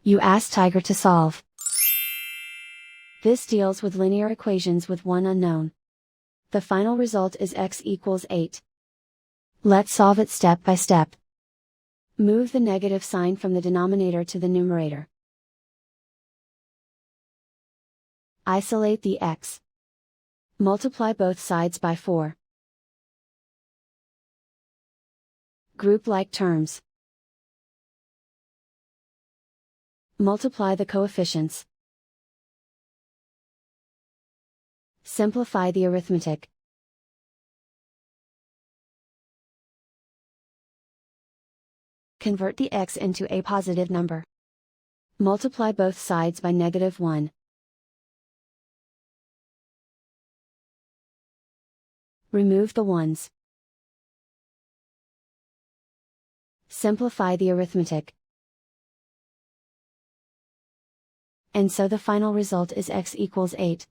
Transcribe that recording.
You ask Tiger to solve. This deals with linear equations with one unknown. The final result is x equals 8. Let's solve it step by step. Move the negative sign from the denominator to the numerator. Isolate the x. Multiply both sides by 4. Group like terms. Multiply the coefficients. Simplify the arithmetic. Convert the x into a positive number. Multiply both sides by -1. Remove the ones. Simplify the arithmetic. And so the final result is x equals 8.